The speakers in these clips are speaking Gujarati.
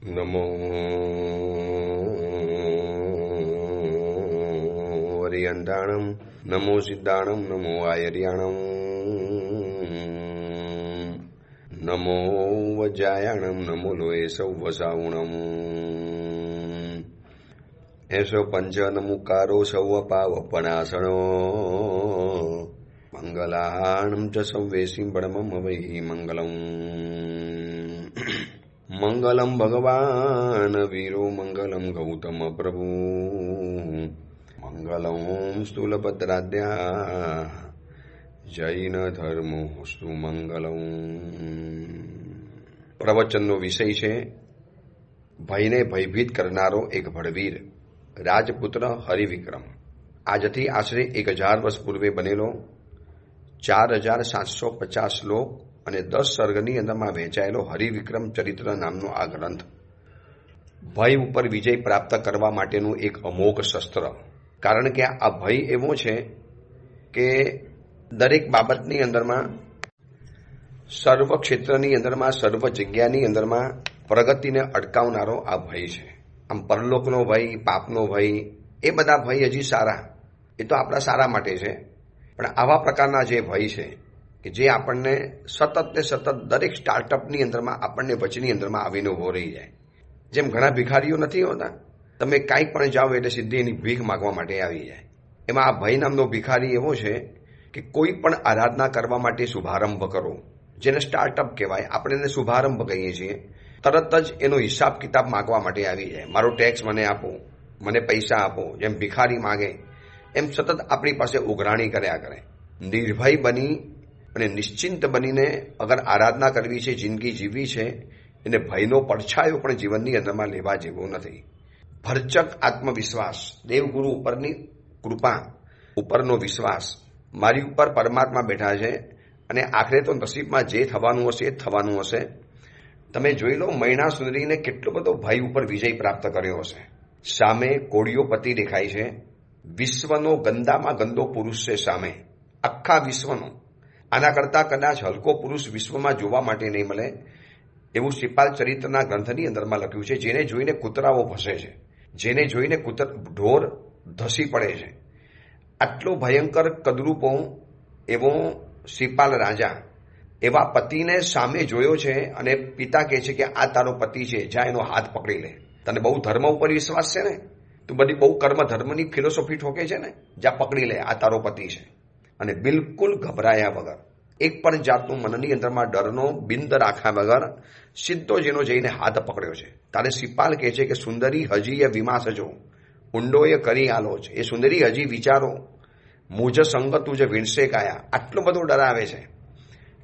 નમો વરિયંતાણમ નમો સિદ્ધાણમ નમો આયર્યાણમ નમો વજ્રાયાણમ નમો લોહે સૌવસાવુણમ એસો પંચ નમુકારો સૌ પાવપણાસણો મંગલાણમ ચ સૌવેશી પરમમ વૈ મંગલમ મંગલમ ભગવાન વીરો મંગલમ ગૌતમ પ્રભુ મંગલમ સ્થૂલભદ્રાદ્યા જૈન ધર્મોસ્તુ મંગલમ. પ્રવચનનો વિષય છે ભયને ભયભીત કરનારો એક ભડવીર રાજપુત્ર હરિવિક્રમ. આજથી આશરે 1000 વર્ષ પૂર્વે બનેલો 4750 શ્લોક અને 10 સર્ગની અંદરમાં વહેંચાયેલો હરિવિક્રમ ચરિત્ર નામનો આ ગ્રંથ ભય ઉપર વિજય પ્રાપ્ત કરવા માટેનું એક અમોઘ શસ્ત્ર. કારણ કે આ ભય એવો છે કે દરેક બાબતની અંદરમાં, સર્વ ક્ષેત્રની અંદરમાં, સર્વ જગ્યાની અંદરમાં પ્રગતિને અટકાવનારો આ ભય છે. આમ પરલોકનો ભય, પાપનો ભય, એ બધા ભય હજી સારા, એ તો આપણા સારા માટે છે. પણ આવા પ્રકારના જે ભય છે કે જે આપણને સતત ને સતત દરેક સ્ટાર્ટઅપની અંદરમાં આપણને વચની અંદરમાં આવીને ઉભો રહી જાય. જેમ ઘણા ભિખારીઓ નથી હોતા, તમે કાંઈ પણ જાઓ એટલે સીધી એની ભીખ માગવા માટે આવી જાય. એમાં આ ભય નામનો ભિખારી એવો છે કે કોઈ પણ આરાધના કરવા માટે શુભારંભ કરો, જેને સ્ટાર્ટઅપ કહેવાય, આપણે એને શુભારંભ કહીએ છીએ, તરત જ એનો હિસાબ કિતાબ માગવા માટે આવી જાય. મારો ટેક્સ મને આપો, મને પૈસા આપો. જેમ ભિખારી માગે એમ સતત આપણી પાસે ઉઘરાણી કર્યા કરે. નિર્ભય બની અને નિશ્ચિંત બનીને અગર આરાધના કરવી છે, જિંદગી જીવવી છે, એને ભયનો પડછાયો પણ જીવનની અંદરમાં લેવા જેવો નથી. ભરચક આત્મવિશ્વાસ, દેવગુરુ ઉપરની કૃપા, ઉપરનો વિશ્વાસ, મારી ઉપર પરમાત્મા બેઠા છે અને આખરે તો નસીબમાં જે થવાનું હશે એ થવાનું હશે. તમે જોઈ લો, મૈણા સુંદરીને કેટલો બધો ભય ઉપર વિજય પ્રાપ્ત કર્યો હશે. સામે કોળીઓ પતિ દેખાય છે, વિશ્વનો ગંદામાં ગંદો પુરુષ છે સામે, આખા વિશ્વનો. આના કરતાં કદાચ હલકો પુરુષ વિશ્વમાં જોવા માટે નહીં મળે એવું શ્રીપાલ ચરિત્રના ગ્રંથની અંદરમાં લખ્યું છે. જેને જોઈને કૂતરાઓ ભસે છે, જેને જોઈને ઢોર ધસી પડે છે. આટલો ભયંકર કદરૂપો એવો શ્રીપાલ રાજા એવા પતિને સામે જોયો છે અને પિતા કહે છે કે આ તારો પતિ છે, જા એનો હાથ પકડી લે. તને બહુ ધર્મ ઉપર વિશ્વાસ છે ને, તું બધી બહુ કર્મ ધર્મની ફિલોસોફી ઠોકે છે ને, જા પકડી લે, આ તારો પતિ છે. અને બિલકુલ ગભરાયા વગર, એક પણ જાતનું મનની અંદરમાં ડરનો બિંદ રાખ્યા વગર સીધો જેનો જઈને હાથ પકડ્યો છે. તારે શ્રીપાલ કહે છે કે સુંદરી હજી એ વિમાસજો, ઊંડો એ કરી આલો છે. એ સુંદરી હજી વિચારો, મુજ સંગ તુજ વીણશે કાયા. આટલો બધો ડરાવે છે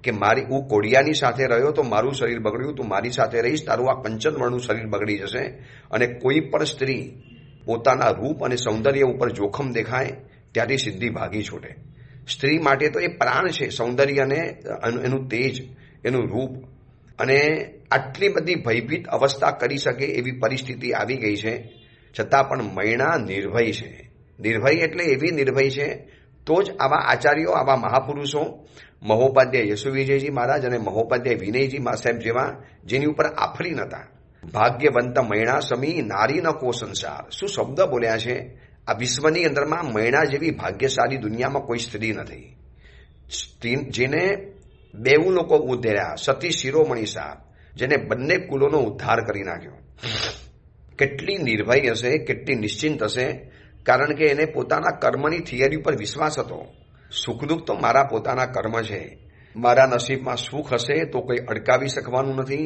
કે હું કોડિયાની સાથે રહ્યો તો મારું શરીર બગડ્યું, તું મારી સાથે રહીશ, તારું આ કંચનવર્ણનું શરીર બગડી જશે. અને કોઈ પણ સ્ત્રી પોતાના રૂપ અને સૌંદર્ય ઉપર જોખમ દેખાય ત્યાંથી સીધી ભાગી છૂટે. સ્ત્રી માટે તો એ પ્રાણ છે, સૌંદર્ય અને એનું તેજ, એનું રૂપ. અને આટલી બધી ભયભીત અવસ્થા કરી શકે એવી પરિસ્થિતિ આવી ગઈ છે, છતાં પણ મૈણા નિર્ભય છે. નિર્ભય એટલે એવી નિર્ભય છે તો જ આવા આચાર્યો, આવા મહાપુરુષો, મહોપાધ્યાય યશુવિજયજી મહારાજ અને મહોપાધ્યાય વિનયજી સાહેબ જેવા, જેની ઉપર આફરી નતા. ભાગ્યવંત મૈણા સમી નારી ન કો સંસાર. શું શબ્દ બોલ્યા છે! આ વિશ્વની અંદરમાં મૈણા જેવી ભાગ્યશાળી દુનિયામાં કોઈ સ્ત્રી નથી, જેને બેઉ લોકો ઉદ્ધર્યા, સતી શિરોમણી સાર, જેને બંને કુલોનો ઉદ્ધાર કરી નાખ્યો. કેટલી નિર્ભય હશે, કેટલી નિશ્ચિંત હશે, કારણ કે એને પોતાના કર્મની થિયરી ઉપર વિશ્વાસ હતો. સુખ દુઃખ તો મારા પોતાના કર્મ છે, મારા નસીબમાં સુખ હશે તો કોઈ અડકાવી શકવાનું નથી,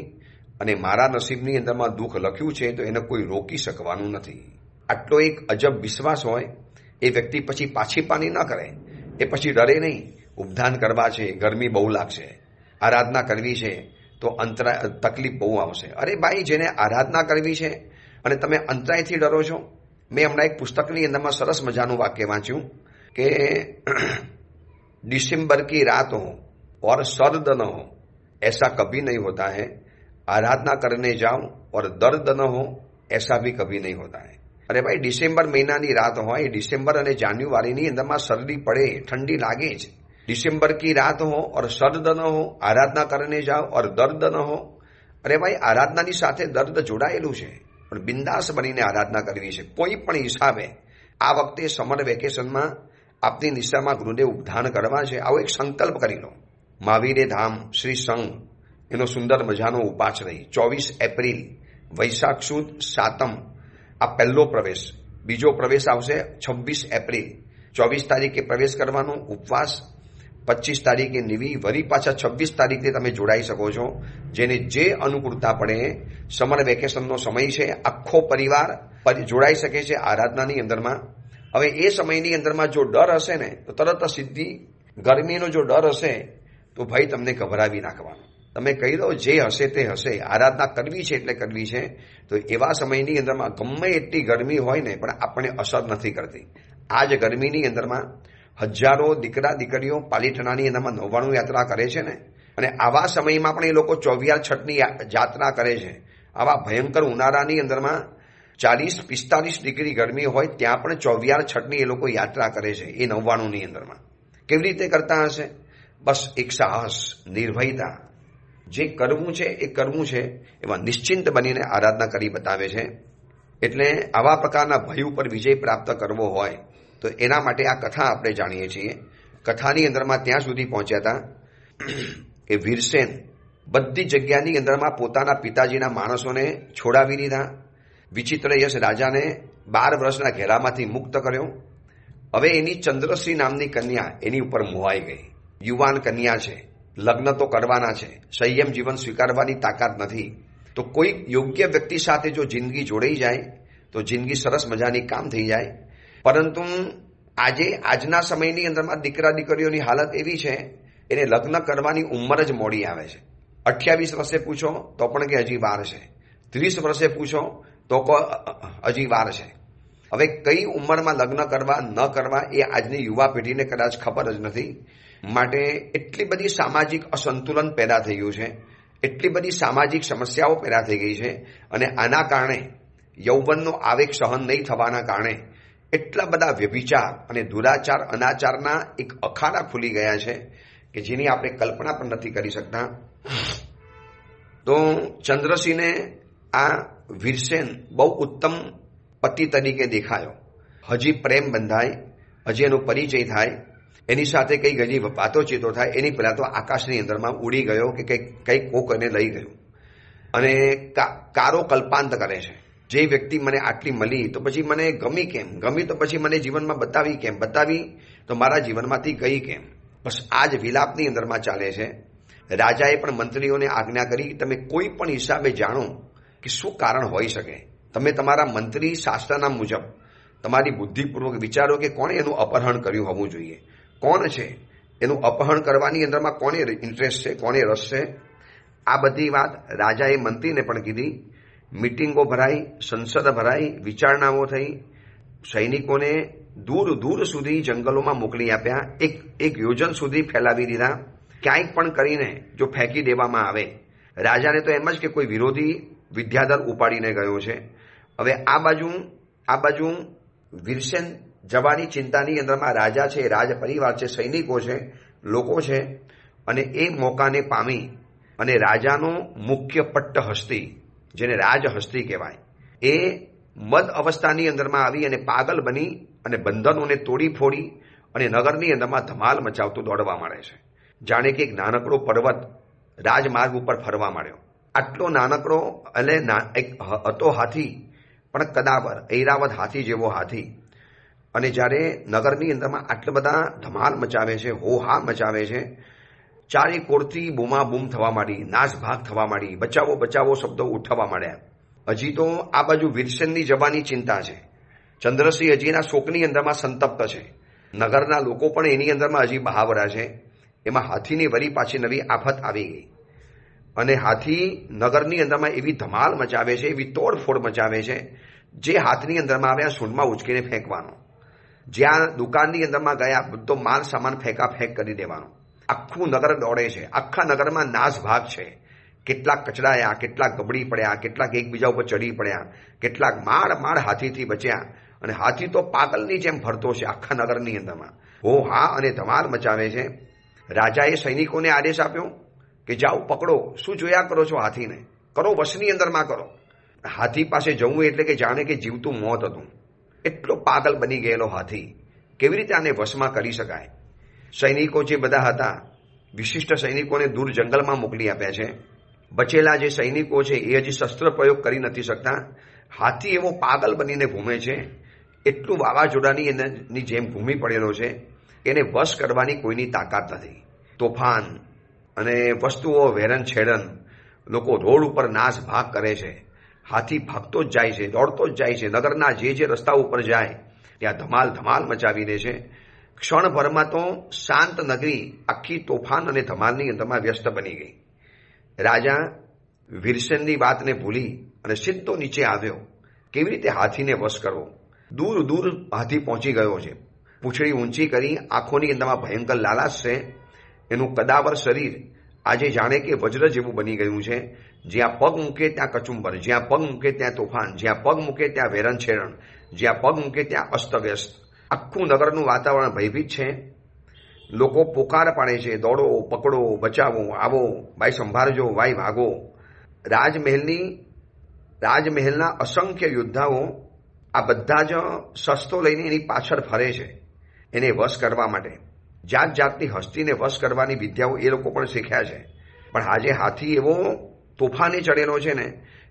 અને મારા નસીબની અંદરમાં દુઃખ લખ્યું છે તો એને કોઈ રોકી શકવાનું નથી. આટલો એક અજબ વિશ્વાસ હોય એ વ્યક્તિ પછી પાછી પાની ન કરે. એ પછી ડરે નહીં. ઉપધાન કરવા છે, ગરમી બહુ લાગશે, આરાધના કરવી છે તો તકલીફ બહુ આવશે. અરે ભાઈ, જેને આરાધના કરવી છે અને તમે અંતરાયથી ડરો છો. મેં હમણાં એક પુસ્તકની અંદરમાં સરસ મજાનું વાક્ય વાંચ્યું કે दिसंबर की रात हो और सर्द न हो ऐसा कभी नहीं होता है, आराधना करने जाओ और दर्द न हो ऐसा भी कभी नहीं होता है. અરે ભાઈ, ડિસેમ્બર મહિનાની રાત હોય, ડિસેમ્બર અને જાન્યુઆરીની અંદરમાં શરદી પડે, ઠંડી લાગે જ. ડિસેમ્બર की रात हो और सर्द न हो, आराधना करने जाओ और दर्द न हो. અરે ભાઈ, આરાધનાની સાથે દર્દ જોડાયેલું છે, પણ બિંદાસ બનીને આરાધના કરવી છે કોઈ પણ હિસાબે. આ વખતે સમર વેકેશનમાં આપની નિશામાં ગૃહદેવ ઉદ્ધાન કરવા છે. આવો એક સંકલ્પ કરી લો. મહાવીરે ધામ શ્રી સંઘ એનો સુંદર મજાનો ઉપાસ રહી. 24 એપ્રિલ વૈશાખ સુદ સાતમ આ પહેલો પ્રવેશ. બીજો પ્રવેશ આવશે 26 એપ્રિલ. 24 તારીખે પ્રવેશ કરવાનો ઉપવાસ, 25 તારીખે નિવી, વળી પાછા 26 તારીખે તમે જોડાઈ શકો છો. જેને જે અનુકૂળતા પડે. સમર વેકેશનનો સમય છે, આખો પરિવાર જોડાઈ શકે છે આરાધનાની અંદરમાં. હવે એ સમયની અંદરમાં જો ડર હશે ને તો તરત સીધી ગરમીનો જો ડર હશે તો ભાઈ તમને ગભરાવી નાખવાનો. તમે કહી દો જે હશે તે હશે, આરાધના કરવી છે એટલે કરવી છે. તો એવા સમયની અંદરમાં ગમે એટલી ગરમી હોય ને પણ આપણને અસર નથી કરતી. આ જ ગરમીની અંદરમાં હજારો દીકરા દીકરીઓ પાલીતાણાની અંદરમાં 99 યાત્રા કરે છે ને, અને આવા સમયમાં પણ એ લોકો 24 છઠની યાત્રા કરે છે. આવા ભયંકર ઉનાળાની અંદરમાં 40-45 ડિગ્રી ગરમી હોય ત્યાં પણ 24 છઠની એ લોકો યાત્રા કરે છે એ 99ની અંદરમાં. કેવી રીતે કરતા હશે? બસ એક સાહસ, નિર્ભયતા, જે કરવું છે એ કરવું છે એમાં નિશ્ચિંત બનીને આરાધના કરી બતાવે છે. એટલે આવા પ્રકારના ભય ઉપર વિજય પ્રાપ્ત કરવો હોય તો એના માટે આ કથા આપણે જાણીએ છીએ. કથાની અંદરમાં ત્યાં સુધી પહોંચ્યા હતા કે વીરસેન બધી જગ્યાની અંદરમાં પોતાના પિતાજીના માણસોને છોડાવી દીધા. વિચિત્ર યશ રાજાને 12 વર્ષના ઘેરામાંથી મુક્ત કર્યો. હવે એની ચંદ્રશ્રી નામની કન્યા એની ઉપર મોહાઈ ગઈ. યુવાન કન્યા છે, લગ્ન તો કરવાના છે, સંયમ જીવન સ્વીકારવાની તાકાત નથી. તો કોઈ યોગ્ય વ્યક્તિ સાથે જો જિંદગી જોડાઈ જાય તો જિંદગી સરસ મજાની કામ થઈ જાય. પરંતુ આજના સમયની અંદરમાં દીકરા દીકરીઓની હાલત એવી છે, એને લગ્ન કરવાની ઉંમર જ મોડી આવે છે. 28 વર્ષે પૂછો તો પણ કે હજી વાર છે, 30 વર્ષે પૂછો તો હજી વાર છે. હવે કઈ ઉંમરમાં લગ્ન કરવા ન કરવા એ આજની યુવા પેઢીને કદાચ ખબર જ નથી. માટે એટલી બધી સામાજિક અસંતુલન પેદા થઈ ગયું છે, એટલી બધી સામાજિક સમસ્યાઓ પેદા થઈ ગઈ છે. અને આના કારણે યૌવનનો આવેગ સહન નહીં થવાના કારણે એટલા બધા વ્યભિચાર અને દુરાચાર અનાચારના એક અખાડા ખુલી ગયા છે કે જેની આપણે કલ્પના પણ નથી કરી શકતા. તો ચંદ્રસિંહને આ વીરસેન બહુ ઉત્તમ પતિ તરીકે દેખાયો. હજી પ્રેમ બંધાય, હજી એનો પરિચય થાય, એની સાથે કંઈક હજી વાતોચીતો થાય એની પહેલાં તો આકાશની અંદરમાં ઉડી ગયો કે કંઈક કોક એને લઈ ગયું. અને કારો કલ્પાંત કરે છે. જે વ્યક્તિ મને આટલી મળી તો પછી મને ગમી કેમ, ગમી તો પછી મને જીવનમાં બતાવી કેમ, બતાવી તો મારા જીવનમાંથી ગઈ કેમ. બસ આ જ વિલાપની અંદરમાં ચાલે છે. રાજાએ પણ મંત્રીઓને આજ્ઞા કરી તમે કોઈ પણ હિસાબે જાણો કે શું કારણ હોઈ શકે. તમે તમારા મંત્રી શાસ્ત્રના મુજબ તમારી બુદ્ધિપૂર્વક વિચારો કે કોણે એનું અપહરણ કર્યું હોવું જોઈએ, કોણ છે એનું અપહરણ કરવાની અંદરમાં કોને ઇન્ટરેસ્ટ છે, કોને રસ છે. આ બધી વાત રાજાએ મંત્રીને પણ કીધી. મિટિંગો ભરાઈ, સંસદ ભરાઈ, વિચારણાઓ થઈ, સૈનિકોને દૂર દૂર સુધી જંગલોમાં મોકલી આપ્યા, એક યોજન સુધી ફેલાવી દીધા. ક્યાંક પણ કરીને જો ફેંકી દેવામાં આવે, રાજાને તો એમ જ કે કોઈ વિરોધી વિદ્યાધર ઉપાડીને ગયો છે. હવે આ બાજુ વીરસેન જવાની ચિંતાની અંદરમાં રાજા છે, રાજ પરિવાર છે, સૈનિકો છે, લોકો છે. અને એ મોકાને પામી અને રાજાનો મુખ્ય પટ્ટ હસ્તી, જેને રાજ હસ્તી કહેવાય, એ મદ અવસ્થાની અંદરમાં આવી અને પાગલ બની અને બંધનોને તોડી ફોડી અને નગરની અંદરમાં ધમાલ મચાવતો દોડવા માંડે છે. જાણે કે એક નાનકડો પર્વત રાજમાર્ગ ઉપર ફરવા માંડ્યો. આટલો નાનકડો એટલે એક હતો હાથી, પણ કદાવર ઐરાવત હાથી જેવો હાથી. અને જ્યારે નગરની અંદરમાં આટલા બધા ધમાલ મચાવે છે, હોહા મચાવે છે, ચારે કોરથી બૂમાબૂમ થવા માંડી, નાસભાગ થવા માંડી, બચાવો બચાવો શબ્દો ઉઠવા માંડ્યા. હજી તો આ બાજુ વીરસેનની જવાની ચિંતા છે. ચંદ્રસિંહ હજીના શોકની અંદરમાં સંતપ્ત છે. નગરના લોકો પણ એની અંદરમાં હજી બહાવરા છે. એમાં હાથીની વરી પાછી નવી આફત આવી ગઈ. અને હાથી નગરની અંદરમાં એવી ધમાલ મચાવે છે, એવી તોડફોડ મચાવે છે, જે હાથની અંદરમાં આવ્યા સૂંઢમાં ઉચકીને ફેંકવાનો. જ્યાં દુકાનની અંદરમાં ગયા બધો માલ સામાન ફેંક કરી દેવાનો. આખું નગર દોડે છે, આખા નગરમાં નાસભાગ છે. કેટલાક કચડાયા, કેટલાક ગબડી પડ્યા, કેટલાક એકબીજા ઉપર ચડી પડ્યા, કેટલાક માળ હાથીથી બચ્યા. અને હાથી તો પાગલની જેમ ફરતો છે આખા નગરની અંદરમાં, હો હા અને ધમાલ મચાવે છે. રાજાએ સૈનિકોને આદેશ આપ્યો કે જાઓ પકડો, શું જોયા કરો છો હાથીને. કરો, વશની અંદરમાં કરો. હાથી પાસે જવું એટલે કે જાણે કે જીવતું મોત હતું. એટલો પાગલ બની ગયેલો હાથી. કેવી રીતે આને વશમાં કરી શકાય? સૈનિકો જે બધા હતા, વિશિષ્ટ સૈનિકોને દૂર જંગલમાં મોકલી આપ્યા છે. બચેલા જે સૈનિકો છે એ હજી શસ્ત્ર પ્રયોગ કરી નથી શકતા. હાથી એવો પાગલ બનીને ઘૂમે છે, એટલું વાવાઝોડાની જેમ ઘૂમી પડેલો છે. એને વશ કરવાની કોઈની તાકાત નથી. તોફાન અને વસ્તુઓ વેરન છેડન, લોકો રોડ ઉપર નાશ ભાગ કરે છે. હાથી ભાગતો જ જાય છે, દોડતો જ જાય છે. નગરના જે રસ્તા ઉપર જાય ત્યાં ધમાલ ધમાલ મચાવી દે છે. ક્ષણભરમાં તો શાંત નગરી આખી તોફાન અને ધમાલની અંદરમાં વ્યસ્ત બની ગઈ. રાજા વીરસેનની વાતને ભૂલી અને સીધો નીચે આવ્યો. કેવી રીતે હાથીને વશ કરવો? દૂર દૂર હાથી પહોંચી ગયો છે. પૂંછડી ઊંચી કરી, આંખોની અંદરમાં ભયંકર લાલાશ છે. એનું કદાવર શરીર આજે જાણે કે વજ્ર જેવું બની ગયું છે. જ્યાં પગ મૂકે ત્યાં કચુંબર, જ્યાં પગ મૂકે ત્યાં તોફાન, જ્યાં પગ મૂકે ત્યાં વેરણ છેરણ, જ્યાં પગ મૂકે ત્યાં અસ્તવ્યસ્ત. આખું નગરનું વાતાવરણ ભયભીત છે. લોકો પોકાર પાડે છે, દોડો, પકડો, બચાવો, આવો, ભાઈ સંભાળજો, ભાઈ ભાગો. રાજમહેલના અસંખ્ય યોદ્ધાઓ આ બધા જ શસ્ત્રો લઈને એની પાછળ ફરે છે, એને વશ કરવા માટે. જાત જાતની હસ્તીને વશ કરવાની વિદ્યાઓ એ લોકો પણ શીખ્યા છે. પણ આજે હાથી એવો તોફાને ચડેલો છે ને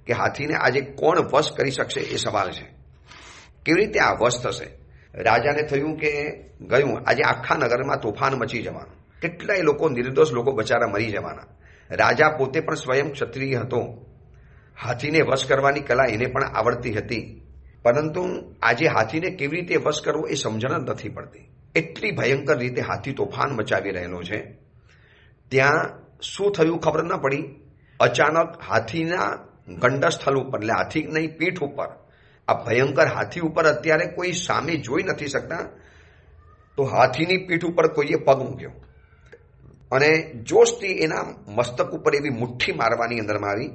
કે હાથીને આજે કોણ વશ કરી શકશે એ સવાલ છે. કેવી રીતે આ વશ થશે? રાજાને થયું કે ગયું, આજે આખા નગરમાં તોફાન મચી જવાનું. કેટલાય લોકો, નિર્દોષ લોકો બચારા મરી જવાના. રાજા પોતે પણ સ્વયં ક્ષત્રિય હતો. હાથીને વશ કરવાની કલા એને પણ આવડતી હતી. પરંતુ આજે હાથીને કેવી રીતે વશ કરવો એ સમજણ જ નથી પડતી. એટલી ભયંકર રીતે હાથી તોફાન મચાવી રહેલો છે. ત્યાં શું થયું ખબર ન પડી. અચાનક હાથીના ગંડસ્થળ ઉપર, એટલે હાથીની પીઠ ઉપર, આ ભયંકર હાથી ઉપર અત્યારે કોઈ સામે જોઈ નથી શકતા, તો હાથીની પીઠ ઉપર કોઈએ પગ મૂક્યો અને જોશથી એના મસ્તક ઉપર એવી મુઠ્ઠી મારવાની અંદરમાં આવી.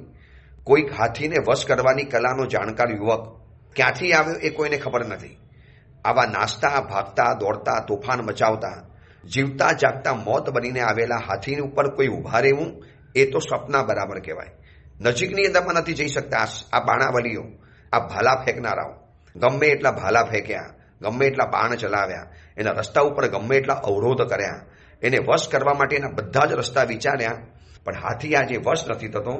કોઈક હાથીને વશ કરવાની કલાનો જાણકાર યુવક ક્યાંથી આવ્યો એ કોઈને ખબર નથી. આવા નાસ્તા, ભાગતા, દોડતા, તોફાન મચાવતા, જીવતા જાગતા મોત બનીને આવેલા હાથીની ઉપર કોઈ ઊભા રહેવું એ તો સપના બરાબર કહેવાય. નજીકની અંદરમાં નથી જઈ શકતા આ બાણાવલીઓ, આ ભાલા ફેંકનારાઓ. ગમે એટલા ભાલા ફેંક્યા, ગમે એટલા બાણ ચલાવ્યા, એના રસ્તા ઉપર ગમે એટલા અવરોધ કર્યા, એને વશ કરવા માટેના બધા જ રસ્તા વિચાર્યા, પણ હાથી આજે વશ નથી થતો.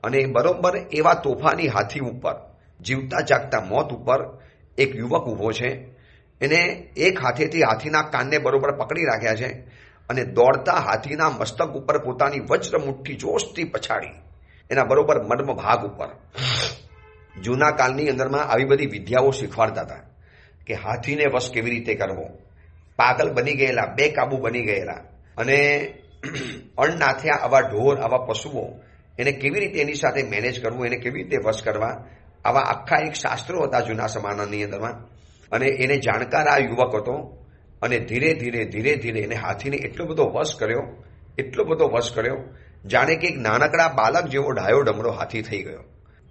અને બરોબર એવા તોફાની હાથી ઉપર, જીવતા જાગતા મોત ઉપર એક યુવક ઊભો છે. એને એક હાથેથી હાથીના કાનને બરોબર પકડી રાખ્યા છે અને દોડતા હાથીના મસ્તક ઉપર પોતાની વજ્ર મુઠ્ઠી જોશથી પછાડી, એના બરોબર મર્મ ભાગ ઉપર. જૂના કાળની અંદરમાં આવી બધી વિદ્યાઓ શીખવાડતા હતા કે હાથીને વશ કેવી રીતે કરવો. પાગલ બની ગયેલા, બેકાબુ બની ગયેલા અને અણનાથ્યા આવા ઢોર, આવા પશુઓ, એને કેવી રીતે એની સાથે મેનેજ કરવું, એને કેવી રીતે વશ કરવા, આવા આખા એક શાસ્ત્રો હતા જૂના જમાનાની અંદરમાં. અને એને જાણકાર આ યુવક હતો. અને ધીરે ધીરે એને હાથીને એટલો બધો વશ કર્યો, જાણે કે એક નાનકડા બાળક જેવો ડાયો ડમરો હાથી થઈ ગયો.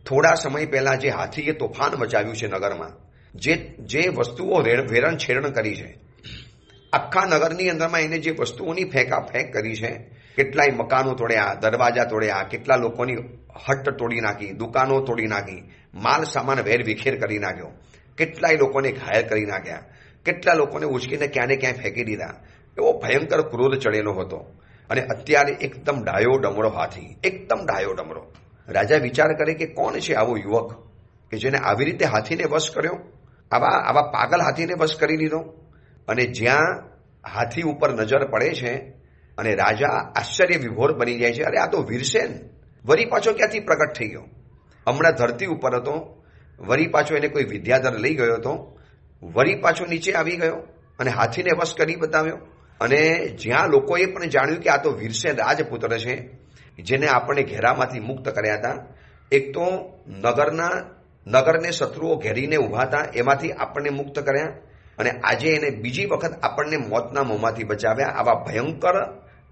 થોડા સમય પહેલા જે હાથીએ તોફાન મચાવ્યું છે નગરમાં, જે વસ્તુઓ વેરણ છેરણ કરી છે, આખા નગરની અંદરમાં એને જે વસ્તુઓની ફેંકાફેંક કરી છે, કેટલાય મકાનો તોડ્યા, દરવાજા તોડ્યા, કેટલા લોકોની હટ્ટ તોડી નાખી, દુકાનો તોડી નાખી, માલ સામાન વેર વિખેર કરી નાખ્યો, કેટલાય લોકોને ઘાયલ કરી નાખ્યા, કેટલા લોકોને ઉચકીને ક્યાં ને ક્યાં ફેંકી દીધા. એવો ભયંકર ક્રોધ ચડેલો હતો. અને અત્યારે એકદમ ડાયો ડમરો હાથી, એકદમ ડાયો ડમરો. રાજા વિચાર કરે કે કોણ છે આવો યુવક કે જેને આવી રીતે હાથીને વશ કર્યો, આવા પાગલ હાથીને વશ કરી લીધો. અને જ્યાં હાથી ઉપર નજર પડે છે અને રાજા આશ્ચર્ય વિભોર બની જાય છે. અરે આ તો વીરસેન વરી પાછો ક્યાંથી પ્રગટ થઈ ગયો? હમણાં ધરતી ઉપર હતો, વરી પાછો એને કોઈ વિદ્યાધર લઈ ગયો હતો, વરી પાછો નીચે આવી ગયો અને હાથીને વશ કરી બતાવ્યો. અને જ્યાં લોકોએ પણ જાણ્યું કે આ તો વીરસેન રાજપુત્ર છે, જેને આપણે ઘેરામાંથી મુક્ત કર્યા હતા. એક તો નગરને શત્રુઓ ઘેરીને ઊભા હતા, એમાંથી આપણને મુક્ત કર્યા, અને આજે એને બીજી વખત આપણને મોતના મોંમાંથી બચાવ્યા. આવા ભયંકર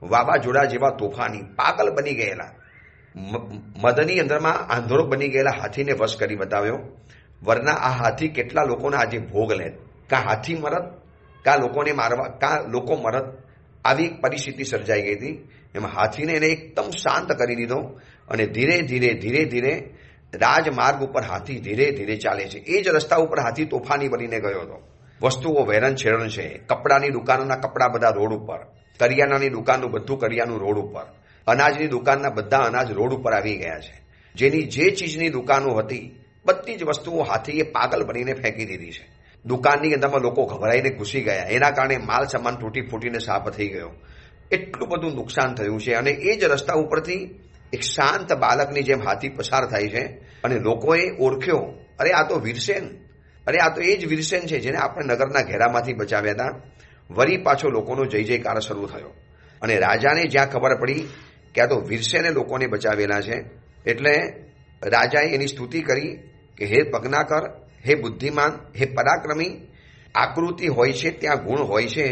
વાવાઝોડા જેવા તોફાની, પાગલ બની ગયેલા, મદની અંદરમાં આંધળો બની ગયેલા હાથીને વશ કરી બતાવ્યો. વરના આ હાથી કેટલા લોકોના આજે ભોગ લે. કાં હાથી મરત, કાં લોકોને મારવા, કાં લોકો મરત. આવી એક પરિસ્થિતિ સર્જાઈ ગઈ હતી. એમાં હાથીને એને એકદમ શાંત કરી દીધો અને ધીરે ધીરે રાજમાર્ગ ઉપર હાથી ધીરે ધીરે ચાલે છે. એ જ રસ્તા ઉપર હાથી તોફાની બનીને ગયો હતો. વસ્તુઓ વેરણ છેરણ છે, કપડાની દુકાનોના કપડા બધા રોડ ઉપર, કરિયાણાની દુકાનનું બધું કરિયાનું રોડ ઉપર, અનાજની દુકાનના બધા અનાજ રોડ ઉપર આવી ગયા છે. જેની જે ચીજની દુકાનો હતી બધી જ વસ્તુઓ હાથીએ પાગલ બનીને ફેંકી દીધી છે. દુકાનની અંદરમાં લોકો ગભરાઈને ઘૂસી ગયા. એના કારણે માલ સામાન તૂટી ફૂટીને સાફ થઈ ગયો. એટલું બધું નુકસાન થયું છે. અને એ જ રસ્તા ઉપરથી એક શાંત બાળકની જેમ હાથી પસાર થાય છે અને લોકોએ ઓળખ્યો, અરે આ તો વીરસેન, અરે આ તો એ જ વીરસેન છે જેને આપણે નગરના ઘેરામાંથી બચાવ્યા હતા. વળી પાછો લોકોનો જય જયકાર શરૂ થયો અને રાજાને જ્યાં ખબર પડી કે આ તો વીરસેને લોકોને બચાવેલા છે, એટલે રાજાએ એની સ્તુતિ કરી કે હે પગનાકર, હે બુદ્ધિમાન, હે પરાક્રમી, આકૃતિ હોય છે ત્યાં ગુણ હોય છે,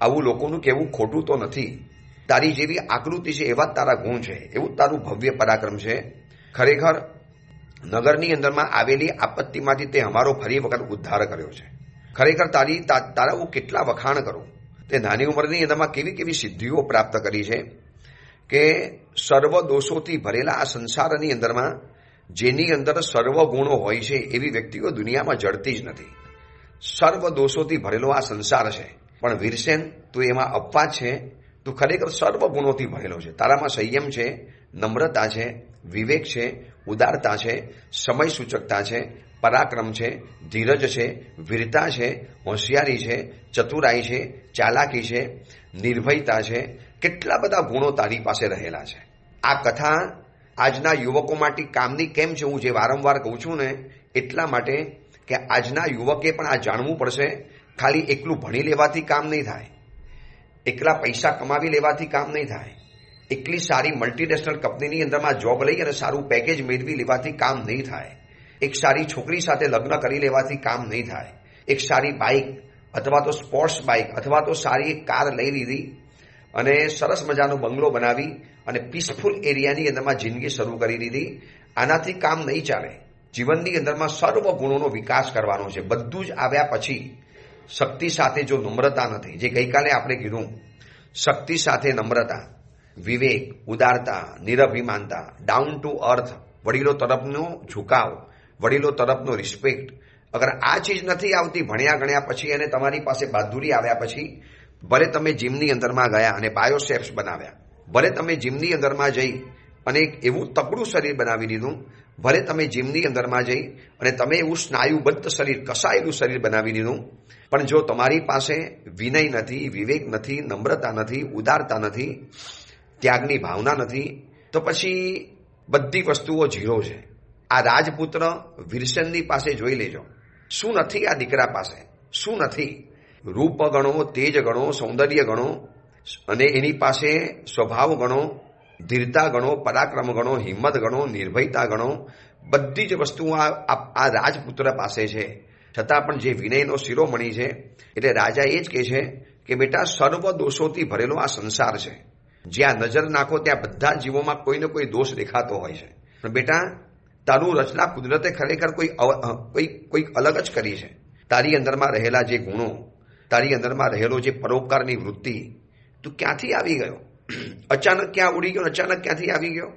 આવું લોકોનું કહેવું ખોટું તો નથી. તારી જેવી આકૃતિ છે એવા તારા ગુણ છે, એવું તારું ભવ્ય પરાક્રમ છે. ખરેખર નગરની અંદરમાં આવેલી આપત્તિમાંથી તે અમારો ફરી વખત ઉદ્ધાર કર્યો છે. ખરેખર તારા હું કેટલા વખાણ કરું. તે નાની ઉંમરની અંદરમાં કેવી કેવી સિદ્ધિઓ પ્રાપ્ત કરી છે કે સર્વ દોષોથી ભરેલા આ સંસારની અંદરમાં જેની અંદર સર્વ ગુણો હોય છે એવી વ્યક્તિઓ દુનિયામાં જડતી જ નથી. સર્વ દોષોથી ભરેલો આ સંસાર છે, પણ વીરસેન તું એમાં અપવાદ છે. તું ખરેખર સર્વ ગુણોથી ભરેલો છે. તારામાં સંયમ છે, નમ્રતા છે, વિવેક છે, ઉદારતા છે, સમય સૂચકતા છે, પરાક્રમ છે, ધીરજ છે, વીરતા છે, હોશિયારી છે, ચતુરાઈ છે, ચાલાકી છે, નિર્ભયતા છે. કેટલા બધા ગુણો તારી પાસે રહેલા છે. આ કથા આજના યુવકો માટે કામની કેમ છે, હું જે વારંવાર કહું છું ને, એટલા માટે કે આજના યુવકે પણ આ જાણવું પડશે. ખાલી એકલું ભણી લેવાથી કામ નહીં થાય, એકલા પૈસા કમાવી લેવાથી કામ નહીં થાય, એકલી સારી મલ્ટીનેશનલ કંપનીની અંદરમાં જોબ લઈ અને સારું પેકેજ મેળવી લેવાથી કામ નહીં થાય, એક સારી છોકરી સાથે લગ્ન કરી લેવાથી કામ નહીં થાય, એક સારી બાઇક અથવા તો સ્પોર્ટ્સ બાઇક અથવા તો સારી એક કાર લઈ લીધી અને સરસ મજાનો બંગલો બનાવી અને પીસફુલ એરિયાની અંદરમાં જિંદગી શરૂ કરી દીધી, આનાથી કામ નહીં ચાલે. જીવનની અંદરમાં સર્વ ગુણોનો વિકાસ કરવાનો છે. બધું જ આવ્યા પછી શક્તિ સાથે જો નમ્રતા નથી, જે ગઈકાલે આપણે કીધું, શક્તિ સાથે નમ્રતા, વિવેક, ઉદારતા, નિરભિમાનતા, ડાઉન ટુ અર્થ, વડીલો તરફનો ઝુકાવ, વડીલો તરફનો રિસ્પેક્ટ, અગર આ ચીજ નથી આવતી ભણ્યા ગણ્યા પછી અને તમારી પાસે બહાદુરી આવ્યા પછી, ભલે તમે જીમની અંદરમાં ગયા અને બાયોસેપ્સ બનાવ્યા, ભલે તમે જીમની અંદરમાં જઈ અને એક એવું તગડું શરીર બનાવી દીધું, ભલે તમે જીમની અંદરમાં જઈ અને તમે એવું સ્નાયુબદ્ધ શરીર, કસાયેલું શરીર બનાવી દીધું, પણ જો તમારી પાસે વિનય નથી, વિવેક નથી, નમ્રતા નથી, ઉદારતા નથી, ત્યાગની ભાવના નથી, તો પછી બધી વસ્તુઓ ઝીરો છે. આ રાજપુત્ર વીરસેનની પાસે જોઈ લેજો, શું નથી આ દીકરા પાસે, શું નથી. રૂપ ગણો, તેજ ગણો, સૌંદર્ય ગણો અને એની પાસે સ્વભાવ ગણો, ધીરતા ગણો, પરાક્રમ ગણો, હિંમત ગણો, નિર્ભયતા ગણો, બધી જ વસ્તુઓ આ રાજપુત્ર પાસે છે. છતાં પણ જે વિનયનો શિરોમણી છે, એટલે રાજા એ જ કહે છે કે બેટા સર્વ દોષોથી ભરેલો આ સંસાર છે. જ્યાં નજર નાખો ત્યાં બધા જીવોમાં કોઈને કોઈ દોષ દેખાતો હોય છે. પણ બેટા તારું રચના કુદરતે ખરેખર કોઈ અલગ જ કરી છે. તારી અંદરમાં રહેલા જે ગુણો, તારી અંદરમાં રહેલો જે પરોપકારની વૃત્તિ, તું ક્યાંથી આવી ગયો? અચાનક ક્યાં ઉડી ગયો? અચાનક ક્યાંથી આવી ગયો?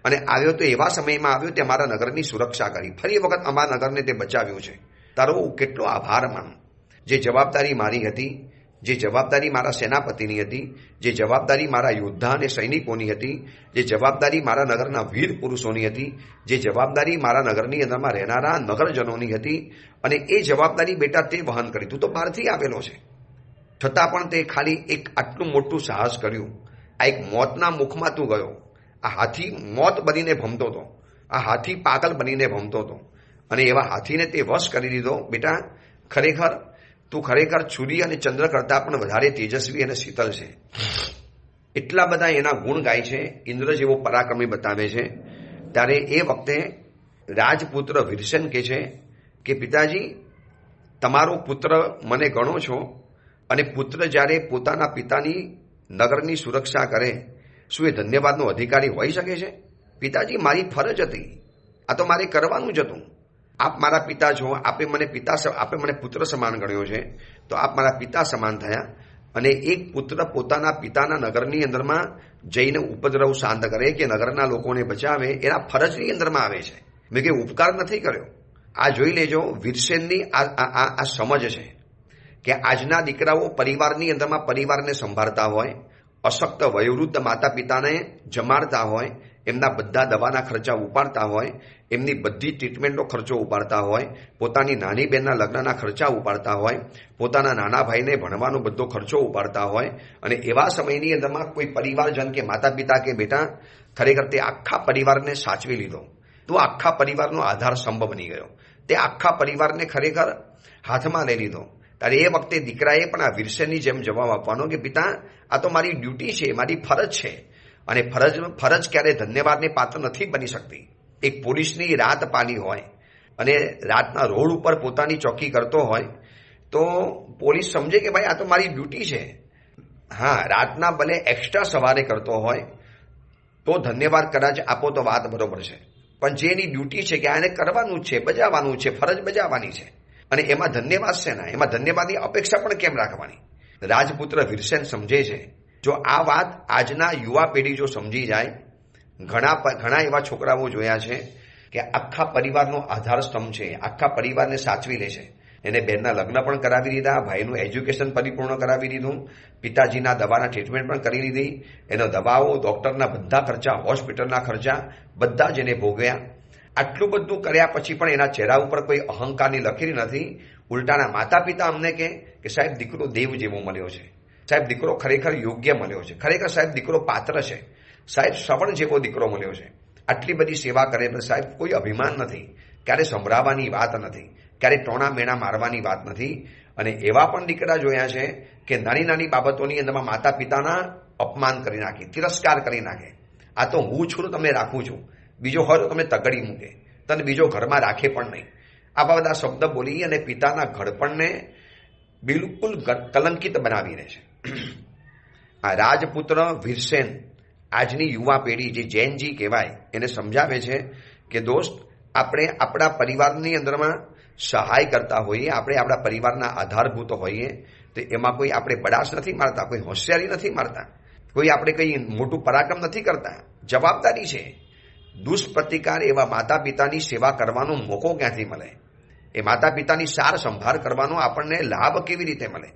અને આવ્યો તો એવા સમયમાં આવ્યો તે અમારા નગરની સુરક્ષા કરી, ફરી વખત અમારા નગરને તે બચાવ્યું છે. તારો કેટલો આભાર માનું. જે જવાબદારી મારી હતી, જે જવાબદારી મારા સેનાપતિની હતી, જે જવાબદારી મારા યોદ્ધા અને સૈનિકોની હતી, જે જવાબદારી મારા નગરના વીર પુરુષોની હતી, જે જવાબદારી મારા નગરની અંદરમાં રહેનારા નગરજનોની હતી, અને એ જવાબદારી બેટા તે વહન કરી. તું તો બહારથી આવેલો છે, છતાં પણ તે ખાલી એક આટલું મોટું સાહસ કર્યું. આ એક મોતના મુખમાં તું ગયો. આ હાથી મોત બનીને ભમતો હતો, આ હાથી પાગલ બનીને ભમતો હતો, અને એવા હાથીને તે વશ કરી દીધો. બેટા ખરેખર તું ખરેખર સૂર્ય અને ચંદ્ર કરતાં પણ વધારે તેજસ્વી અને શીતલ છે. એટલા બધા એના ગુણ ગાય છે, ઇન્દ્ર જેવો પરાક્રમી બતાવે છે. ત્યારે એ વખતે રાજપુત્ર વીરસેન કહે છે કે પિતાજી, તમારો પુત્ર મને ગણો છો, અને પુત્ર જ્યારે પોતાના પિતાની નગરની સુરક્ષા કરે, શું એ ધન્યવાદનો અધિકારી હોઈ શકે છે? પિતાજી, મારી ફરજ હતી, આ તો મારે કરવાનું જ હતું. આપ મારા પિતા છો, આપે મને પુત્ર સમાન ગણ્યો છે, તો આપ મારા પિતા સમાન થયા. અને એક પુત્ર પોતાના પિતાના નગરની અંદરમાં જઈને ઉપદ્રવ શાંત કરે કે નગરના લોકોને બચાવે એના ફરજની અંદરમાં આવે છે. મેં કે ઉપકાર નથી કર્યો. આ જોઈ લેજો, વીરસેનની આ સમજ છે કે આજના દીકરાઓ પરિવારની અંદરમાં પરિવારને સંભાળતા હોય, અશક્ત વયોવૃદ્ધ માતા પિતાને જમાડતા હોય, એમના બધા દવાના ખર્ચા ઉપાડતા હોય, એમની બધી ટ્રીટમેન્ટનો ખર્ચો ઉપાડતા હોય, પોતાની નાની બહેનના લગ્નના ખર્ચા ઉપાડતા હોય, પોતાના નાના ભાઈને ભણવાનો બધો ખર્ચો ઉપાડતા હોય, અને એવા સમયની અંદરમાં કોઈ પરિવારજન કે માતા પિતા કે બેટા ખરેખર તે આખા પરિવારને સાચવી લીધો, તો આખા પરિવારનો આધાર સ્તંભ બની ગયો. તે આખા પરિવારને ખરેખર હાથમાં લઈ લીધો. ત્યારે એ વખતે દીકરાએ પણ આ વીરસેનની જેમ જવાબ આપવાનો કે પિતા, આ તો મારી ડ્યુટી છે, મારી ફરજ છે, અને ફરજ ક્યારે ધન્યવાદને પાત્ર નથી બની શકતી. એક પોલીસની રાત પાલી હોય અને રાતના રોડ ઉપર પોતાની ચોકી કરતો હોય તો પોલીસ સમજે કે ભાઈ આ તો મારી ડ્યુટી છે. હા, રાતના ભલે એક્સ્ટ્રા સવારે કરતો હોય તો ધન્યવાદ કદાચ આપો તો વાત બરોબર છે, પણ જે એની ડ્યુટી છે કે આ એને કરવાનું છે, બજાવવાનું છે, ફરજ બજાવવાની છે, અને એમાં ધન્યવાદ છે ને, એમાં ધન્યવાદની અપેક્ષા પણ કેમ રાખવાની? રાજપુત્ર વીરસેન સમજે છે. જો આ વાત આજના યુવા પેઢી જો સમજી જાય, ઘણા એવા છોકરાઓ જોયા છે કે આખા પરિવારનો આધાર સ્તંભ છે, આખા પરિવારને સાચવી લે છે. એને બહેનના લગ્ન પણ કરાવી દીધા, ભાઈનું એજ્યુકેશન પરિપૂર્ણ કરાવી દીધું, પિતાજીના દવાના ટ્રીટમેન્ટ પણ કરી લીધી, એનો દવાઓ, ડોક્ટરના બધા ખર્ચા, હોસ્પિટલના ખર્ચા બધા જ એને ભોગવ્યા. આટલું બધું કર્યા પછી પણ એના ચહેરા ઉપર કોઈ અહંકારની લકીર નથી. ઉલટાના માતા પિતા અમને કે સાહેબ દીકરો દેવ જેવો મળ્યો છે, સાહેબ દીકરો ખરેખર યોગ્ય મળ્યો છે, ખરેખર સાહેબ દીકરો પાત્ર છે, સાહેબ શ્રવણ જેવો દીકરો મળ્યો છે. આટલી બધી સેવા કરે પણ સાહેબ કોઈ અભિમાન નથી, ક્યારે સંભળાવવાની વાત નથી, ક્યારે ટોણા મેણા મારવાની વાત નથી. અને એવા પણ દીકરા જોયા છે કે નાની નાની બાબતોની અંદરમાં માતા પિતાના અપમાન કરી નાખે, તિરસ્કાર કરી નાખે. આ તો હું છું, તમને રાખું છું, બીજો હોય તો તમને તગડી મૂકે, તને બીજો ઘરમાં રાખે પણ નહીં. આવા બધા શબ્દ બોલી અને પિતાના ઘડપણને બિલકુલ કલંકિત બનાવી દે છે. આ રાજપુત્ર વીરસેન આજની યુવા પેઢી, જે જૈનજી કહેવાય, એને સમજાવે છે કે દોસ્ત, આપણે આપણા પરિવારની અંદરમાં સહાય કરતા હોઈએ, આપણે આપણા પરિવારના આધારભૂત હોઈએ, તો એમાં કોઈ આપણે બડાશ નથી મારતા, કોઈ હોશિયારી નથી મારતા, કોઈ આપણે કંઈ મોટું પરાક્રમ નથી કરતા. જવાબદારી છે. દુષ્પ્રતિકાર એવા માતા પિતાની સેવા કરવાનો મોકો ક્યાંથી મળે? એ માતા પિતાની સાર સંભાળ કરવાનો આપણને લાભ કેવી રીતે મળે?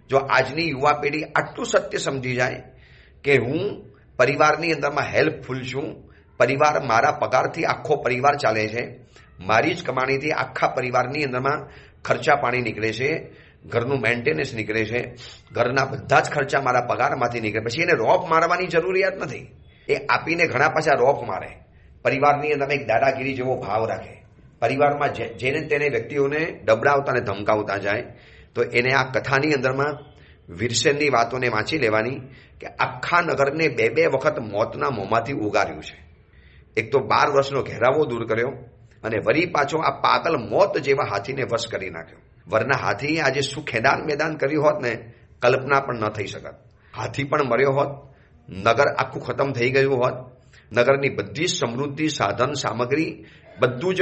જો આજની યુવા પેઢી આટલું સત્ય સમજી જાય કે હું પરિવારની અંદરમાં હેલ્પફુલ છું, પરિવાર મારા પગારથી આખો પરિવાર ચાલે છે, મારી જ કમાણીથી આખા પરિવારની અંદરમાં ખર્ચા પાણી નીકળે છે, ઘરનું મેન્ટેનન્સ નીકળે છે, ઘરના બધા જ ખર્ચા મારા પગારમાંથી નીકળે, પછી એને રોપ મારવાની જરૂરિયાત નથી. એ આપીને ઘણા પાછા રોપ મારે, પરિવારની અંદર એક દાદાગીરી જેવો ભાવ રાખે, પરિવારમાં જેને તેને વ્યક્તિઓને ડબડાવતા અને ધમકાવતા જાય. તો એને આ કથાની અંદરમાં વીરસેનની વાતોને વાંચી લેવાની કે આખા નગરને બે વખત મોતના મોંમાંથી ઉગાર્યું છે. એક તો 12 વર્ષનો ઘેરાવો દૂર કર્યો, અને વળી પાછો આ પાગલ મોત જેવા હાથીને વશ કરી નાખ્યો. વરના હાથી આજે શું ખેદાન મેદાન કર્યું હોત ને, કલ્પના પણ ન થઈ શકત. હાથી પણ મર્યો હોત, નગર આખું ખતમ થઈ ગયું હોત, નગરની બધી સમૃદ્ધિ, સાધન, સામગ્રી બધું જ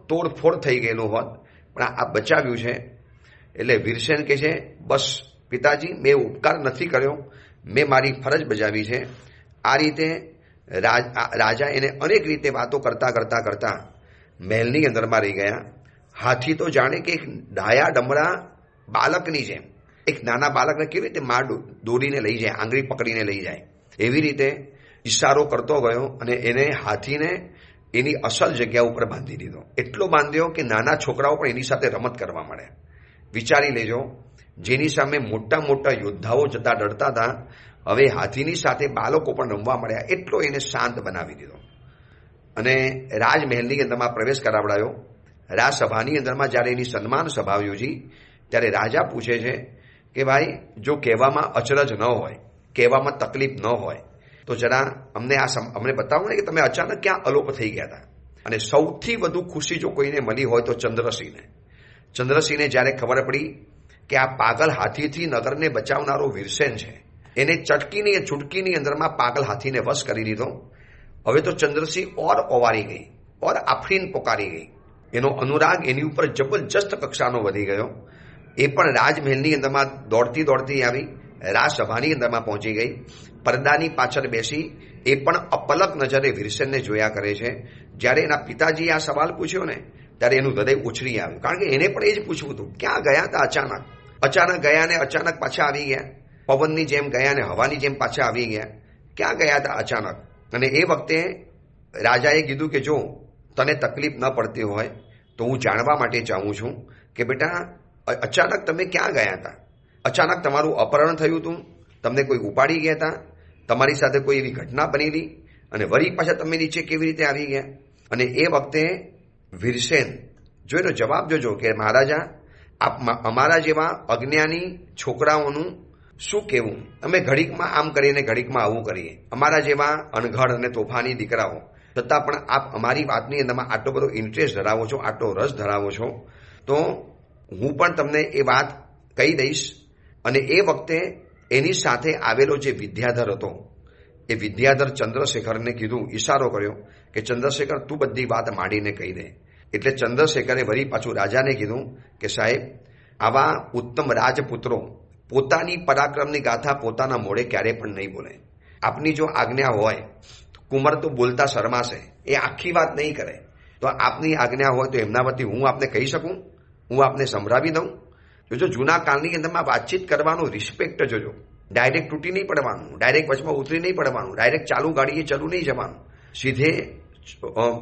તોડફોડ થઈ ગયેલું હોત, પણ આ બચાવ્યું છે. એટલે વીરસેન કહે છે, બસ પિતાજી, મેં ઉપકાર નથી કર્યો, મેં મારી ફરજ બજાવી છે. આ રીતે રાજા એને અનેક રીતે વાતો કરતા મહેલની અંદરમાં રહી ગયા. હાથી તો જાણે કે એક ડાયા ડમરા બાળકની જેમ, એક નાના બાળકને કેવી રીતે માર દોડીને લઈ જાય, આંગળી પકડીને લઈ જાય, એવી રીતે ઇશારો કરતો ગયો અને એને હાથીને એની અસલ જગ્યા ઉપર બાંધી દીધો. એટલો બાંધ્યો કે નાના છોકરાઓ પણ એની સાથે રમત કરવા મળે. વિચારી લેજો, જેની સામે મોટા મોટા યોદ્ધાઓ જતા ડરતા હતા, હવે હાથીની સાથે બાળકો પણ રમવા મળ્યા. એટલો એને શાંત બનાવી દીધો અને રાજમહેલની અંદરમાં પ્રવેશ કરાવડાયો. રાજસભાની અંદરમાં જ્યારે એની સન્માન સભા યોજી ત્યારે રાજા પૂછે છે કે ભાઈ, જો કહેવામાં અચરજ ન હોય, કહેવામાં તકલીફ ન હોય, તો જરા અમને બતાવો ને કે તમે અચાનક ક્યાં અલોપ થઈ ગયા હતા. અને સૌથી વધુ ખુશી જો કોઈને મળી હોય તો ચંદ્રસિંહને જ્યારે ખબર પડી કે આ પાગલ હાથીથી નગરને બચાવનારો વીરસેન છે, એને ચૂટકીની અંદરમાં પાગલ હાથીને વશ કરી દીધો. હવે તો ચંદ્રસિંહ ઓર ઓવારી ગઈ, ઓર આફરીન પોકારી ગઈ. એનો અનુરાગ એની ઉપર જબરજસ્ત કક્ષાનો વધી ગયો. એ પણ રાજમહેલની અંદરમાં દોડતી આવી રાજસભાની અંદરમાં પહોંચી ગઈ. પડદાની પાછળ બેસી એ પણ અપલક નજરે વીરસેનને જોયા કરે છે. જ્યારે એના પિતાજીએ આ સવાલ પૂછ્યો ને ત્યારે એનું હૃદય ઉછળી આવ્યું, કારણ કે એને પણ એ જ પૂછવું હતું, ક્યાં ગયા હતા અચાનક ગયા ને અચાનક પાછા આવી ગયા, પવનની જેમ ગયા ને હવાની જેમ પાછા આવી ગયા, ક્યાં ગયા હતા અચાનક. અને એ વખતે રાજાએ કીધું કે જો તને તકલીફ ન પડતી હોય તો હું જાણવા માટે ચાહું છું કે બેટા અચાનક તમે ક્યાં ગયા હતા, અચાનક તમારું અપહરણ થયું હતું, તમને કોઈ ઉપાડી ગયા હતા, તમારી સાથે કોઈ એવી ઘટના બનેલી અને વળી પાછા તમે નીચે કેવી રીતે આવી ગયા. અને એ વખતે વીરસેન જો એનો જવાબ જોજો કે મહારાજા અમારા જેવા અજ્ઞાની છોકરાઓનું શું કહેવું, અમે ઘડીકમાં આમ કરીએ ને ઘડીકમાં આવું કરીએ, અમારા જેવા અણઘડ અને તોફાની દીકરાઓ, છતાં પણ આપ અમારી વાતની અંદરમાં આટલો બધો ઇન્ટરેસ્ટ ધરાવો છો, આટલો રસ ધરાવો છો, તો હું પણ તમને એ વાત કહી દઈશ. અને એ વખતે એની સાથે આવેલો જે વિદ્યાધર હતો એ વિદ્યાધર ચંદ્રશેખરને કીધું, ઈશારો કર્યો કે ચંદ્રશેખર તું બધી વાત માંડીને કહી દે. એટલે ચંદ્રશેખરે વળી પાછું રાજાને કીધું કે સાહેબ આવા ઉત્તમ રાજપુત્રો પોતાની પરાક્રમની ગાથા પોતાના મોઢે ક્યારેય પણ નહીં બોલે. આપની જો આજ્ઞા હોય, કુંવર તો બોલતા શરમાશે, એ આખી વાત નહીં કરે, તો આપની આજ્ઞા હોય તો એમના વતી હું આપને કહી શકું, હું આપને સંભળાવી દઉં. જોજો જૂના કાળની અંદરમાં વાતચીત કરવાનું રિસ્પેક્ટ જોજો, ડાયરેક્ટ તૂટી નહીં પડવાનું, ડાયરેક્ટ વચમાં ઉતરી નહીં પડવાનું, ડાયરેક્ટ ચાલુ ગાડીએ ચાલુ નહીં જવાનું, સીધે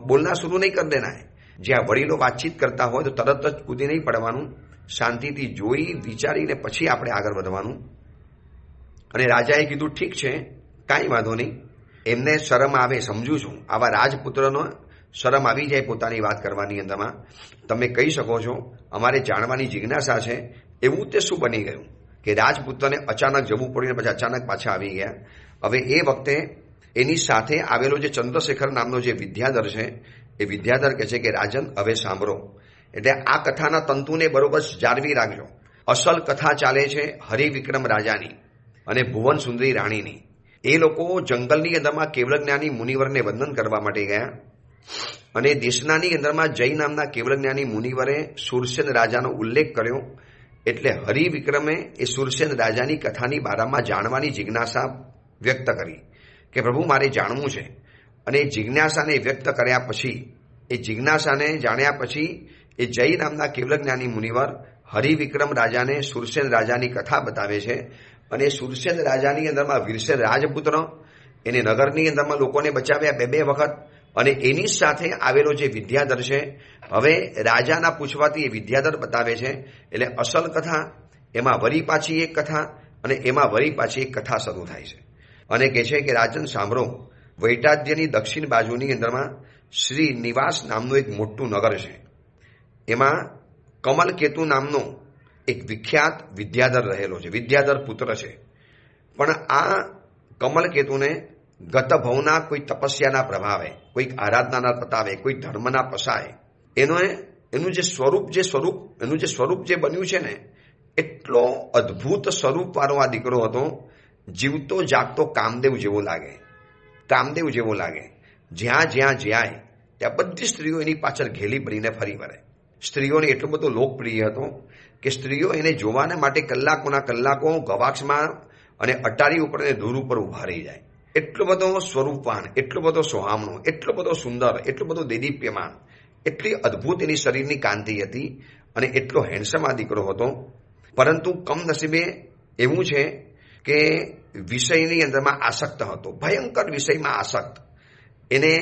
બોલના શરૂ નહીં કરી દેના. જ્યાં વડીલો વાતચીત કરતા હોય તો તરત જ કૂદી નહીં પડવાનું, શાંતિથી જોઈ વિચારીને પછી આપણે આગળ વધવાનું. અને રાજાએ કીધું ઠીક છે, કાંઈ વાંધો નહીં, એમને શરમ આવે સમજુ છું, આવા રાજપુત્રનો શરમ આવી જાય પોતાની વાત કરવાની અંદરમાં, તમે કહી શકો છો, અમારે જાણવાની જિજ્ઞાસા છે એવું તે શું બની ગયું કે રાજપુત્રને અચાનક જવું પડ્યું પછી અચાનક પાછા આવી ગયા. હવે એ વખતે એની સાથે આવેલો જે ચંદ્રશેખર નામનો જે વિદ્યાધર છે એ વિદ્યાધર કહે છે કે રાજન હવે સાંભળો, એટલે આ કથાના તંતુને બરોબર જાળવી રાખજો. અસલ કથા ચાલે છે હરિવિક્રમ રાજાની અને ભુવન સુંદરી રાણીની. એ લોકો જંગલની અંદરમાં કેવલજ્ઞાની મુનિવરને વંદન કરવા માટે ગયા અને દેશનાની અંદરમાં જય નામના કેવલજ્ઞાની મુનિવરે સુરસેન રાજાનો ઉલ્લેખ કર્યો. એટલે હરિવિક્રમે એ સુરસેન રાજાની કથાની બારામાં જાણવાની જિજ્ઞાસા વ્યક્ત કરી કે પ્રભુ મારે જાણવું છે. અને એ જિજ્ઞાસાને વ્યક્ત કર્યા પછી, એ જિજ્ઞાસાને જાણ્યા પછી એ જય નામના કેવલજ્ઞાની મુનિવર હરિવિક્રમ રાજાને સુરસેન રાજાની કથા બતાવે છે. અને સુરસેન રાજાની અંદરમાં વીરસેન રાજપુત્ર એને નગરની અંદરમાં લોકોને બચાવ્યા બે વખત. અને એની સાથે આવેલો જે વિદ્યાધર છે, હવે રાજાના પૂછવાથી એ વિદ્યાધર બતાવે છે. એટલે અસલ કથા, એમાં વળી પાછી એક કથા અને એમાં વળી પાછી એક કથા શરૂ થાય છે. અને કહે છે કે રાજન સાંભળો, વૈટાદ્યની દક્ષિણ બાજુની અંદરમાં શ્રી નિવાસ નામનું એક મોટું નગર છે. એમાં કમલકેતુ નામનો એક વિખ્યાત વિદ્યાધર રહેલો છે, વિદ્યાધર પુત્ર છે. પણ આ કમલકેતુને ગત ભવના કોઈ તપસ્યાના પ્રભાવે, કોઈક આરાધનાના પતાવે, કોઈ ધર્મના પસાય, એનું જે સ્વરૂપ જે બન્યું છે ને, એટલો અદ્ભુત સ્વરૂપ વાળો આ દીકરો હતો, જીવતો જાગતો કામદેવ જેવો લાગે. જ્યાં જાય ત્યાં બધી સ્ત્રીઓ એની પાછળ ઘેલી ભરીને ફરી વળે. સ્ત્રીઓને એટલો બધો લોકપ્રિય હતો કે સ્ત્રીઓ એને જોવાને માટે કલાકોના કલાકો ગવાક્ષમાં અને અટારી ઉપર અને ધૂર ઉપર ઉભા રહી જાય. એટલો બધો સ્વરૂપવાન, એટલો બધો સોહામણો, એટલો બધો સુંદર, એટલો બધો દેદીપ્યમાન, એટલી અદ્ભુત એની શરીરની કાંતિ હતી અને એટલો હેન્ડસમ આ દીકરો હતો. પરંતુ કમનસીબે એવું છે કે વિષયની અંદરમાં આસક્ત હતો, ભયંકર વિષયમાં આસક્ત. એને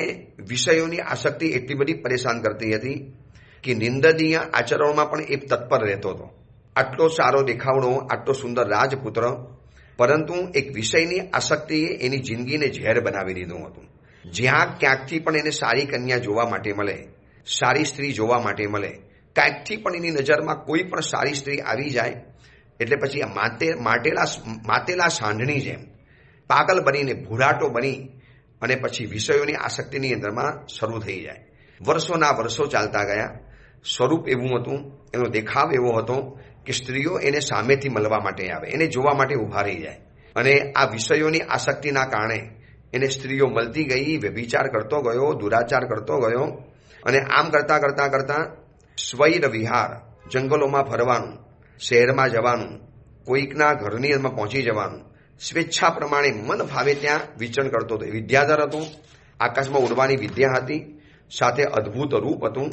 વિષયોની આસક્તિ એટલી બધી પરેશાન કરતી હતી કે નિંદનીય આચરણોમાં પણ એ તત્પર રહેતો હતો. આટલો સારો દેખાવડો, આટલો સુંદર રાજપુત્ર, પરંતુ એક વિષયની આસક્તિએ એની જિંદગીને ઝેર બનાવી દીધું હતું. જ્યાં ક્યાંકથી પણ એને સારી કન્યા જોવા માટે મળે, સારી સ્ત્રી જોવા માટે મળે, ક્યાંકથી પણ એની નજરમાં કોઈ પણ સારી સ્ત્રી આવી જાય એટલે પછી માટેલા સાંઢણી જેમ પાગલ બનીને ભૂરાટો બની અને પછી વિષયોની આસક્તિની અંદરમાં શરૂ થઈ જાય. વર્ષોના વર્ષો ચાલતા ગયા. સ્વરૂપ એવું હતું, એનો દેખાવ એવો હતો કે સ્ત્રીઓ એને સામેથી મળવા માટે આવે, એને જોવા માટે ઊભા રહી જાય. અને આ વિષયોની આસક્તિના કારણે એને સ્ત્રીઓ મળતી ગઈ, વ્યભિચાર કરતો ગયો, દુરાચાર કરતો ગયો. અને આમ કરતા સ્વૈર વિહાર, જંગલોમાં ફરવાનું, શહેરમાં જવાનું, કોઈકના ઘરની અંદર પહોંચી જવાનું, સ્વેચ્છા પ્રમાણે મન ફાવે ત્યાં વિચરણ કરતો હતો. વિદ્યાધર હતો, આકાશમાં ઉડવાની વિદ્યા હતી, સાથે અદ્ભુત રૂપ હતું,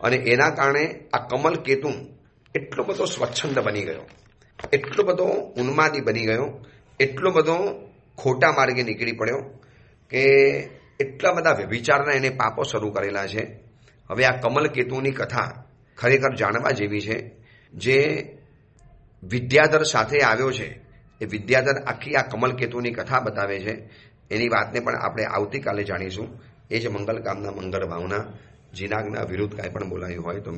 અને એના કારણે આ કમલ કેતુ એટલો બધો સ્વચ્છંદ બની ગયો, એટલો બધો ઉન્માદી બની ગયો, એટલો બધો ખોટા માર્ગે નીકળી પડ્યો કે એટલા બધા વ્યભિચારના એને પાપો શરૂ કરેલા છે. હવે આ કમલ કેતુની કથા ખરેખર જાણવા જેવી છે. જે વિદ્યાધર સાથે આવ્યો છે, એ વિદ્યાધર આખી આ કમલ કેતુની કથા બતાવે છે. એની વાતને પણ આપણે આવતીકાલે જાણીશું. એ જ મંગલ કામના મંગળ ભાવના. જીનાગના વિરુદ્ધ કાંઈ પણ બોલાયું હોય તો